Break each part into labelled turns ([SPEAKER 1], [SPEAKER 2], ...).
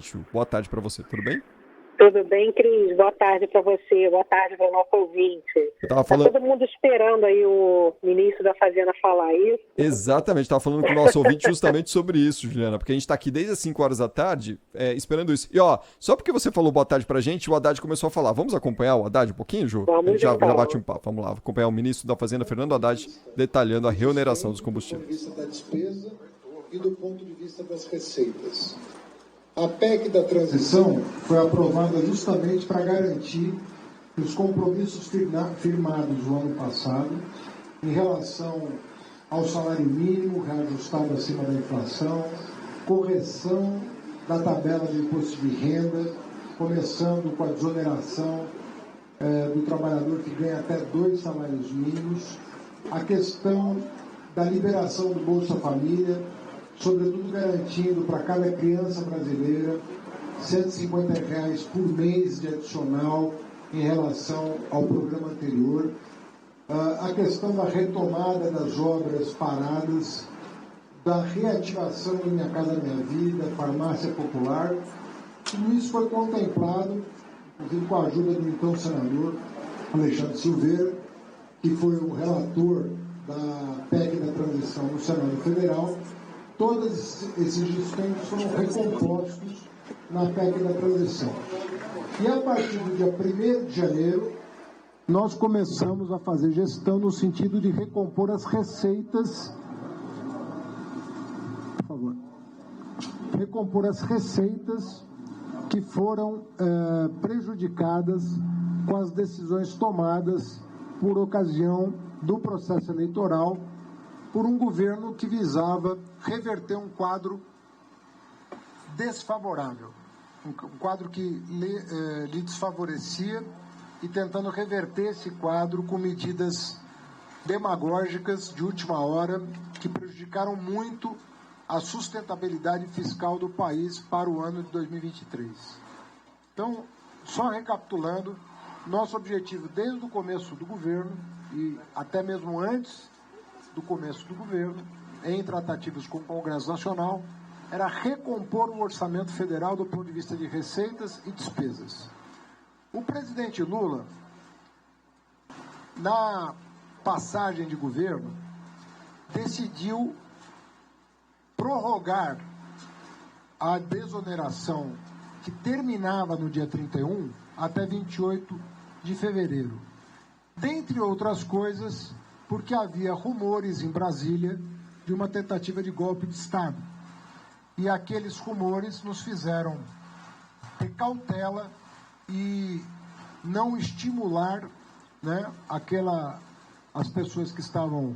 [SPEAKER 1] Ju. Boa tarde para você, tudo bem?
[SPEAKER 2] Tudo bem, Cris? Boa tarde para você, boa tarde para o nosso ouvinte.
[SPEAKER 1] Tá todo
[SPEAKER 2] mundo esperando aí o ministro da Fazenda falar isso.
[SPEAKER 1] Exatamente, estava falando com o nosso ouvinte justamente sobre isso, Juliana, porque a gente está aqui desde as 5 horas da tarde esperando isso. E ó, só porque você falou boa tarde pra gente, o Haddad começou a falar. Vamos acompanhar o Haddad um pouquinho, Ju?
[SPEAKER 2] Vamos
[SPEAKER 1] a gente já
[SPEAKER 2] então.
[SPEAKER 1] bate um papo, vamos lá. Acompanhar o ministro da Fazenda, Fernando Haddad, detalhando a reoneração dos combustíveis.
[SPEAKER 3] Do ponto de vista da despesa e do ponto de vista das receitas. A PEC da transição foi aprovada justamente para garantir que os compromissos firmados no ano passado, em relação ao salário mínimo reajustado acima da inflação, correção da tabela do imposto de renda, começando com a desoneração do trabalhador que ganha até 2 salários mínimos, a questão da liberação do Bolsa Família, sobretudo garantindo para cada criança brasileira R$150 por mês de adicional em relação ao programa anterior, a questão da retomada das obras paradas, da reativação do Minha Casa Minha Vida, farmácia popular. Tudo isso foi contemplado, inclusive com a ajuda do então senador Alexandre Silveira, que foi o relator da PEC da transição no Senado Federal. Todos esses dispêndios foram recompostos na PEC da transição. E a partir do dia 1º de janeiro, nós começamos a fazer gestão no sentido de recompor as receitas. Por favor. Recompor as receitas que foram prejudicadas com as decisões tomadas por ocasião do processo eleitoral por um governo que visava reverter um quadro desfavorável, um quadro que lhe desfavorecia, e tentando reverter esse quadro com medidas demagógicas de última hora que prejudicaram muito a sustentabilidade fiscal do país para o ano de 2023. Então, só recapitulando, nosso objetivo desde o começo do governo e até mesmo antes do começo do governo, em tratativas com o Congresso Nacional, era recompor o orçamento federal do ponto de vista de receitas e despesas. O presidente Lula, na passagem de governo, decidiu prorrogar a desoneração que terminava no dia 31 até 28 de fevereiro. Dentre outras coisas, porque havia rumores em Brasília de uma tentativa de golpe de Estado. E aqueles rumores nos fizeram ter cautela e não estimular, né, as pessoas que estavam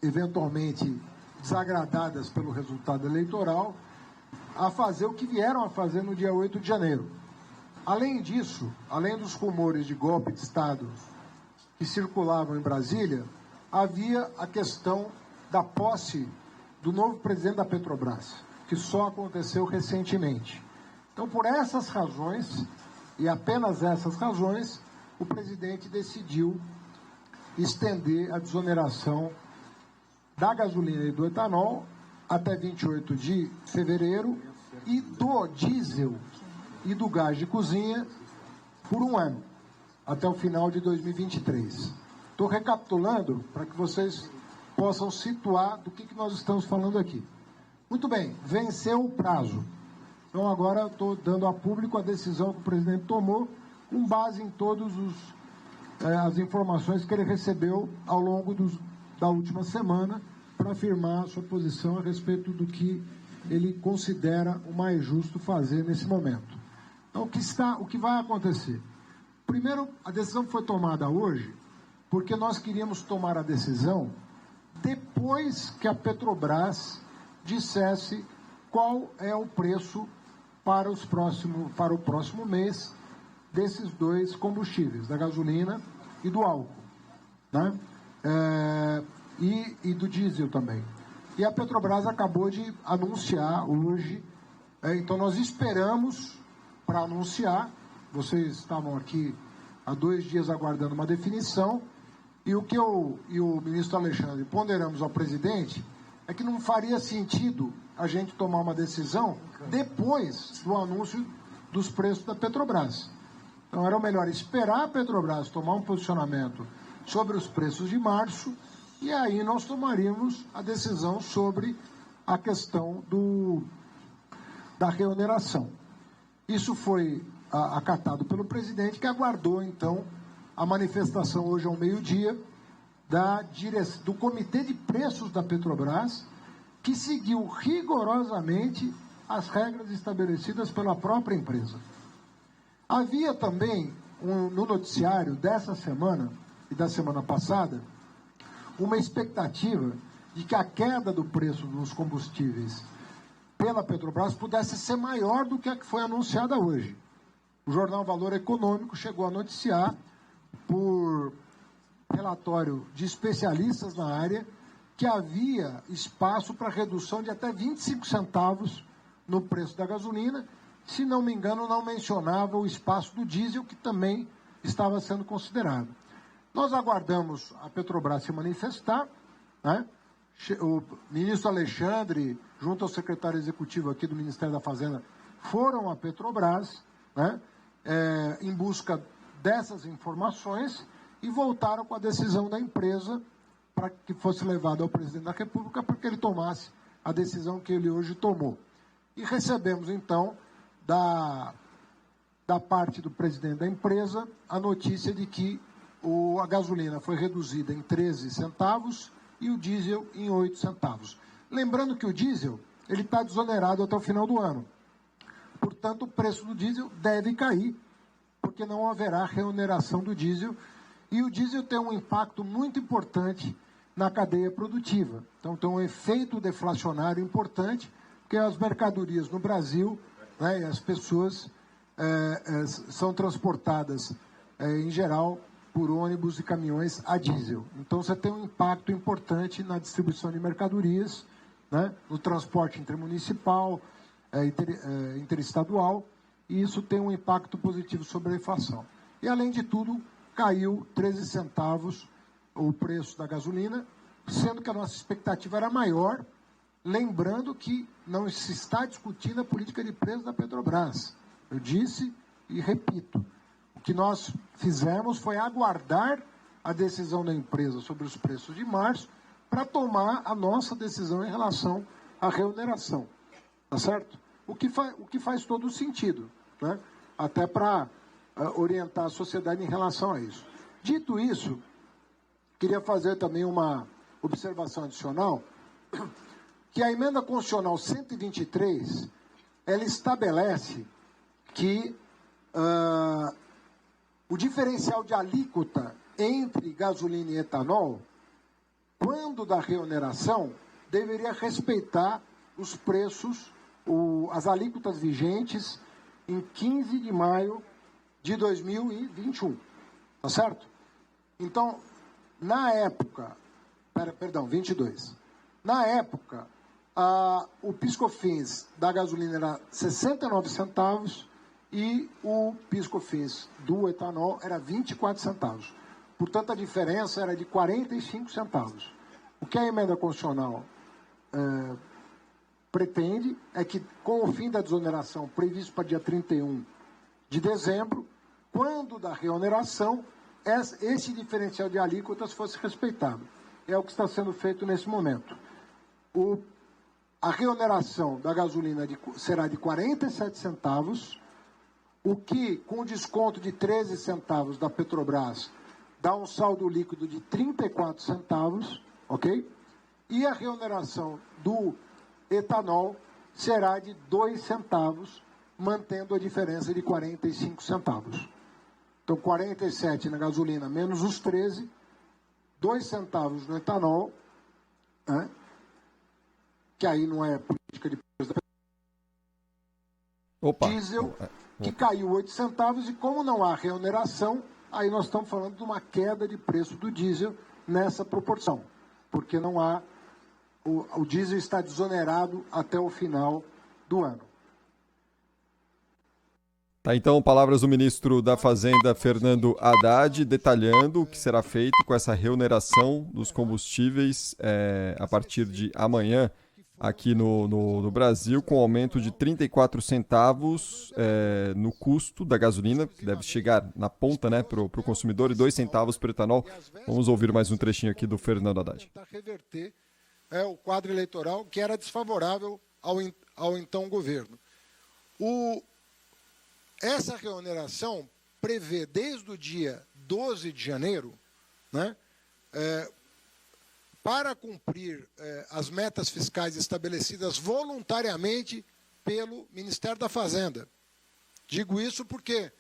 [SPEAKER 3] eventualmente desagradadas pelo resultado eleitoral a fazer o que vieram a fazer no dia 8 de janeiro. Além disso, além dos rumores de golpe de Estado que circulavam em Brasília, havia a questão da posse do novo presidente da Petrobras, que só aconteceu recentemente. Então, por essas razões, e apenas essas razões, o presidente decidiu estender a desoneração da gasolina e do etanol até 28 de fevereiro e do diesel e do gás de cozinha por um ano, até o final de 2023. Estou recapitulando para que vocês possam situar do que nós estamos falando aqui. Muito bem, venceu o prazo. Então agora estou dando a público a decisão que o presidente tomou, com base em todas as informações que ele recebeu ao longo da última semana, para afirmar a sua posição a respeito do que ele considera o mais justo fazer nesse momento. Então, o que vai acontecer? Primeiro, a decisão foi tomada hoje, porque nós queríamos tomar a decisão depois que a Petrobras dissesse qual é o preço para o próximo mês desses dois combustíveis, da gasolina e do álcool, né? E do diesel também. E a Petrobras acabou de anunciar hoje, então nós esperamos para anunciar, vocês estavam aqui há 2 dias aguardando uma definição, e o que eu e o ministro Alexandre ponderamos ao presidente é que não faria sentido a gente tomar uma decisão depois do anúncio dos preços da Petrobras. Então, era melhor esperar a Petrobras tomar um posicionamento sobre os preços de março e aí nós tomaríamos a decisão sobre a questão da reoneração. Isso foi acatado pelo presidente, que aguardou, então, a manifestação hoje ao meio-dia do Comitê de Preços da Petrobras, que seguiu rigorosamente as regras estabelecidas pela própria empresa. Havia também, no noticiário dessa semana e da semana passada, uma expectativa de que a queda do preço dos combustíveis pela Petrobras pudesse ser maior do que a que foi anunciada hoje. O jornal Valor Econômico chegou a noticiar, por relatório de especialistas na área, que havia espaço para redução de até 25 centavos no preço da gasolina. Se não me engano, não mencionava o espaço do diesel, que também estava sendo considerado. Nós aguardamos a Petrobras se manifestar, né? O ministro Alexandre, junto ao secretário executivo aqui do Ministério da Fazenda, foram à Petrobras, né, em busca dessas informações e voltaram com a decisão da empresa para que fosse levada ao presidente da República para que ele tomasse a decisão que ele hoje tomou. E recebemos, então, da parte do presidente da empresa, a notícia de que a gasolina foi reduzida em 13 centavos e o diesel em 8 centavos. Lembrando que o diesel ele está desonerado até o final do ano. Portanto, o preço do diesel deve cair, porque não haverá reoneração do diesel. E o diesel tem um impacto muito importante na cadeia produtiva. Então, tem um efeito deflacionário importante, porque as mercadorias no Brasil, né, e as pessoas são transportadas, em geral, por ônibus e caminhões a diesel. Então, você tem um impacto importante na distribuição de mercadorias, né, no transporte intermunicipal, interestadual, e isso tem um impacto positivo sobre a inflação. E, além de tudo, caiu 13 centavos o preço da gasolina, sendo que a nossa expectativa era maior, lembrando que não se está discutindo a política de preço da Petrobras. Eu disse e repito, o que nós fizemos foi aguardar a decisão da empresa sobre os preços de março para tomar a nossa decisão em relação à reoneração. Tá certo? O que faz todo sentido, né? Até para orientar a sociedade em relação a isso. Dito isso, queria fazer também uma observação adicional, que a emenda constitucional 123, ela estabelece que o diferencial de alíquota entre gasolina e etanol, quando da reoneração, deveria respeitar os preços, as alíquotas vigentes em 15 de maio de 2021, tá certo? Então, na época, 22. Na época, o PIS/COFINS da gasolina era 69 centavos e o PIS/COFINS do etanol era 24 centavos. Portanto, a diferença era de 45 centavos. O que a emenda constitucional pretende é que, com o fim da desoneração previsto para dia 31 de dezembro, quando da reoneração, esse diferencial de alíquotas fosse respeitado. É o que está sendo feito nesse momento. A reoneração da gasolina será de 47 centavos, o que, com desconto de 13 centavos da Petrobras, dá um saldo líquido de 34 centavos, ok? E a reoneração do etanol será de 2 centavos, mantendo a diferença de 45 centavos. Então, 47 na gasolina menos os 13, 2 centavos no etanol, né? Que aí não é política de preço da diesel, que caiu 8 centavos, e como não há reoneração, aí nós estamos falando de uma queda de preço do diesel nessa proporção, porque não há, o diesel está desonerado até o final do ano.
[SPEAKER 1] Tá, então, palavras do ministro da Fazenda, Fernando Haddad, detalhando o que será feito com essa reoneração dos combustíveis a partir de amanhã aqui no Brasil, com aumento de 34 centavos no custo da gasolina, que deve chegar na ponta, né, para o consumidor, e 2 centavos para o etanol. Vamos ouvir mais um trechinho aqui do Fernando Haddad.
[SPEAKER 3] Tentar reverter o quadro eleitoral que era desfavorável ao então governo. Essa reoneração prevê, desde o dia 12 de janeiro, né, para cumprir as metas fiscais estabelecidas voluntariamente pelo Ministério da Fazenda. Digo isso porque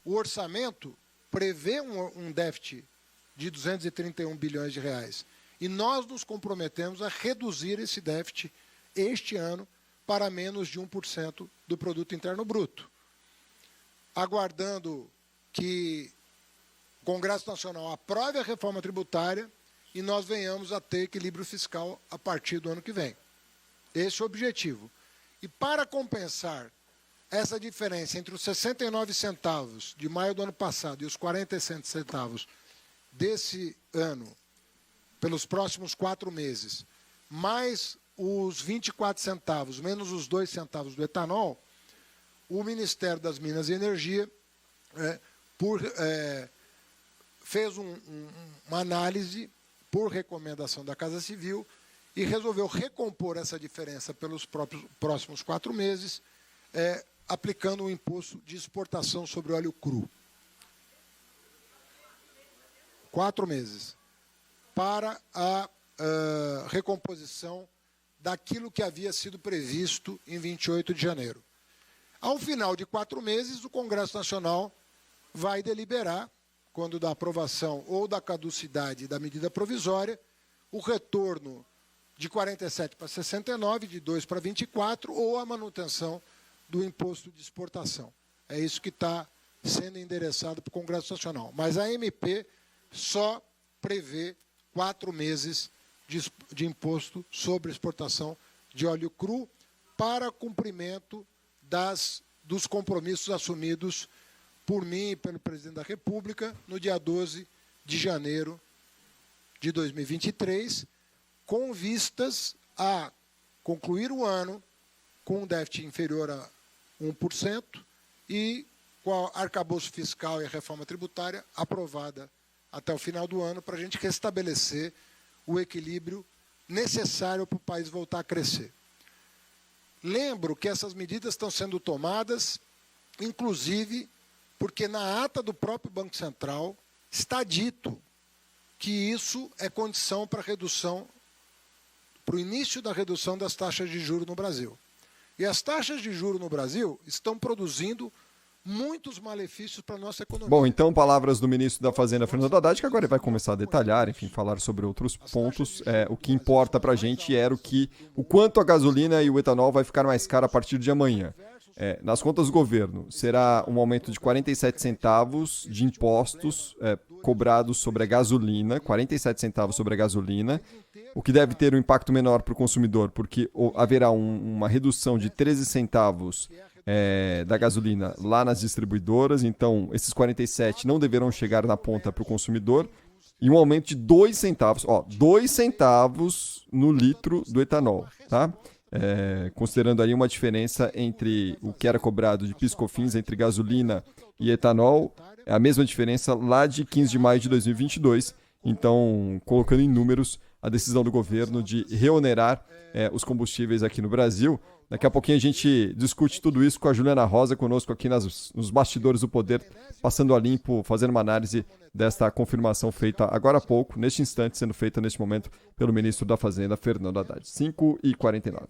[SPEAKER 3] o orçamento prevê um déficit de 231 bilhões de reais. E nós nos comprometemos a reduzir esse déficit este ano para menos de 1% do Produto Interno Bruto. Aguardando que o Congresso Nacional aprove a reforma tributária e nós venhamos a ter equilíbrio fiscal a partir do ano que vem. Esse é o objetivo. E para compensar essa diferença entre os 69 centavos de maio do ano passado e os 47 centavos desse ano, pelos próximos 4 meses, mais os 24 centavos, menos os 2 centavos do etanol, o Ministério das Minas e Energia fez uma análise por recomendação da Casa Civil e resolveu recompor essa diferença pelos próximos 4 meses, aplicando um imposto de exportação sobre óleo cru. 4 meses. Para a recomposição daquilo que havia sido previsto em 28 de janeiro. Ao final de 4 meses, o Congresso Nacional vai deliberar, quando da aprovação ou da caducidade da medida provisória, o retorno de 47 para 69, de 2 para 24, ou a manutenção do imposto de exportação. É isso que está sendo endereçado para o Congresso Nacional. Mas a MP só prevê 4 meses de imposto sobre exportação de óleo cru para cumprimento dos compromissos assumidos por mim e pelo presidente da República no dia 12 de janeiro de 2023, com vistas a concluir o ano com um déficit inferior a 1% e com o arcabouço fiscal e a reforma tributária aprovada até o final do ano, para a gente restabelecer o equilíbrio necessário para o país voltar a crescer. Lembro que essas medidas estão sendo tomadas, inclusive, porque na ata do próprio Banco Central está dito que isso é condição para o início da redução das taxas de juros no Brasil. E as taxas de juros no Brasil estão produzindo muitos malefícios para a nossa economia.
[SPEAKER 1] Bom, então, palavras do ministro da Fazenda, Fernando Haddad, que agora ele vai começar a detalhar, enfim, falar sobre outros pontos. O que importa para a gente era o quanto a gasolina e o etanol vai ficar mais caro a partir de amanhã. Nas contas do governo, será um aumento de 47 centavos de impostos cobrados sobre a gasolina, 47 centavos sobre a gasolina, o que deve ter um impacto menor para o consumidor, porque haverá uma redução de 13 centavos da gasolina lá nas distribuidoras, então esses 47 não deverão chegar na ponta para o consumidor, e um aumento de 2 centavos, 2 centavos no litro do etanol, tá? Considerando aí uma diferença entre o que era cobrado de PIS/COFINS entre gasolina e etanol, é a mesma diferença lá de 15 de maio de 2022, então colocando em números a decisão do governo de reonerar os combustíveis aqui no Brasil. Daqui a pouquinho a gente discute tudo isso com a Juliana Rosa, conosco aqui nos bastidores do poder, passando a limpo, fazendo uma análise desta confirmação feita agora há pouco, neste instante, sendo feita neste momento pelo ministro da Fazenda, Fernando Haddad. 5h49.